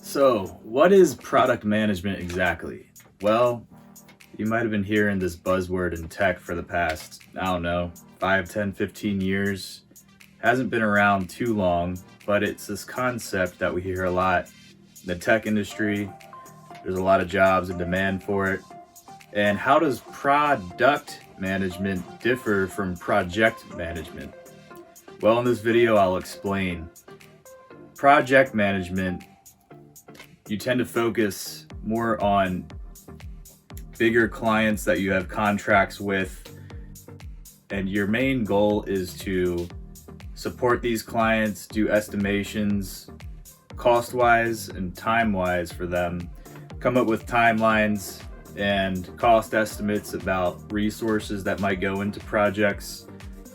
So, what is product management exactly? Well, you might have been hearing this buzzword in tech for the past, I don't know, 5, 10, 15 years. Hasn't been around too long, but it's this concept that we hear a lot in the tech industry. There's a lot of jobs and demand for it. And how does product management differ from project management? Well, in this video, I'll explain. Project management, you tend to focus more on bigger clients that you have contracts with, and your main goal is to support these clients, do estimations cost wise and time wise for them, come up with timelines and cost estimates about resources that might go into projects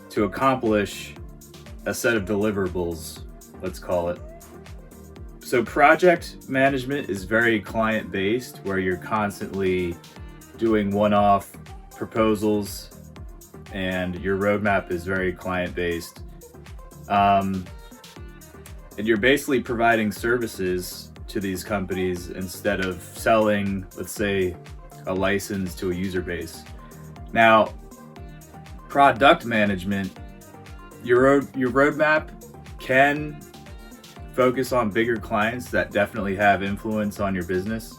to accomplish a set of deliverables, let's call it. So project management is very client based, where you're constantly doing one-off proposals and your roadmap is very client based. And you're basically providing services to these companies instead of selling, let's say, a license to a user base. Now, product management, your roadmap can focus on bigger clients that definitely have influence on your business,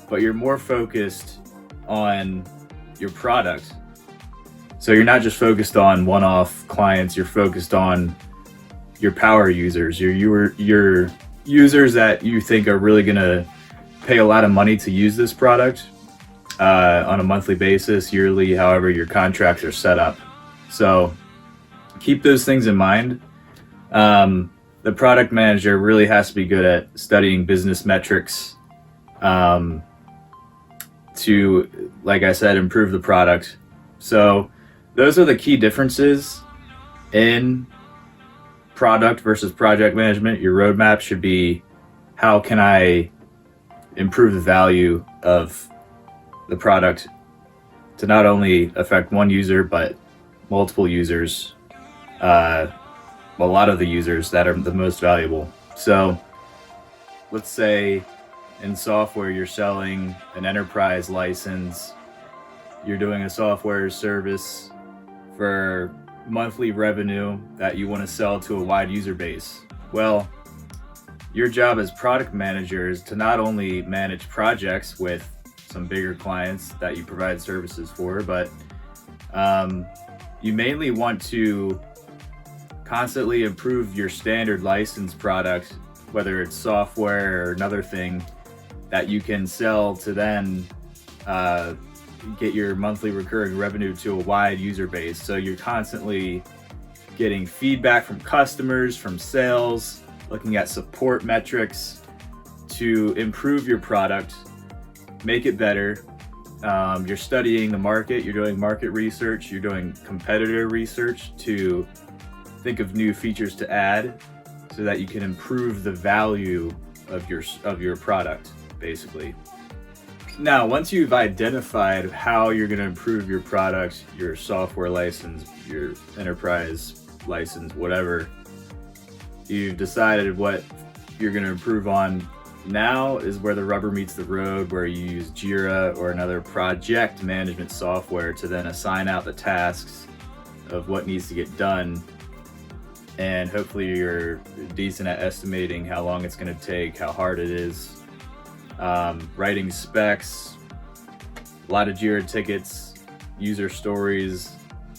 but you're more focused on your product. So you're not just focused on one-off clients, you're focused on your power users, your users that you think are really gonna pay a lot of money to use this product on a monthly basis, yearly, however your contracts are set up. So keep those things in mind. The product manager really has to be good at studying business metrics to, like I said, improve the product. So those are the key differences in product versus project management. Your roadmap should be, how can I improve the value of the product to not only affect one user, but multiple users, a lot of the users that are the most valuable. So let's say in software, you're selling an enterprise license, you're doing a software service for monthly revenue that you want to sell to a wide user base. Well, your job as product manager is to not only manage projects with some bigger clients that you provide services for, but you mainly want to constantly improve your standard license product, whether it's software or another thing that you can sell to then get your monthly recurring revenue to a wide user base. So you're constantly getting feedback from customers, from sales, looking at support metrics to improve your product, make it better. You're studying the market, you're doing market research, you're doing competitor research to think of new features to add so that you can improve the value of your product, basically. Now, once you've identified how you're going to improve your product, your software license, your enterprise license, whatever, you've decided what you're going to improve on. Now is where the rubber meets the road, where you use Jira or another project management software to then assign out the tasks of what needs to get done. And hopefully you're decent at estimating how long it's going to take, how hard it is. Writing specs, a lot of Jira tickets, user stories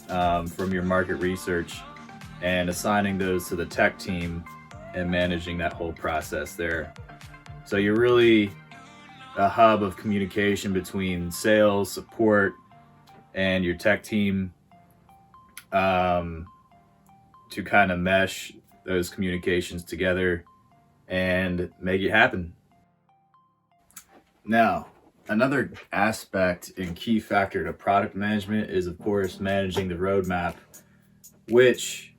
from your market research, and assigning those to the tech team and managing that whole process there. So you're really a hub of communication between sales, support, and your tech team to kind of mesh those communications together and make it happen. Now, another aspect and key factor to product management is, of course, managing the roadmap, which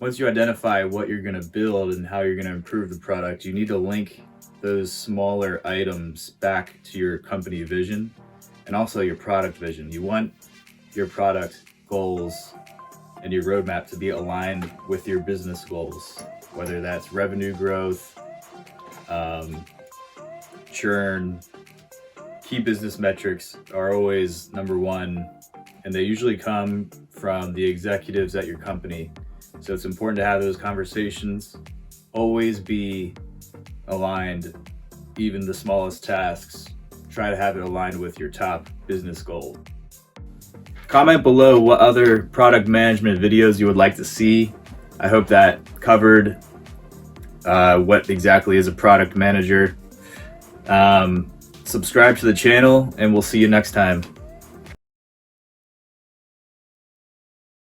once you identify what you're going to build and how you're going to improve the product, you need to link those smaller items back to your company vision and also your product vision. You want your product goals and your roadmap to be aligned with your business goals, whether that's revenue growth, churn, key business metrics are always number one, and they usually come from the executives at your company. So it's important to have those conversations. Always be aligned, even the smallest tasks. Try to have it aligned with your top business goal. Comment below what other product management videos you would like to see. I hope that covered what exactly is a product manager. Subscribe to the channel, and we'll see you next time.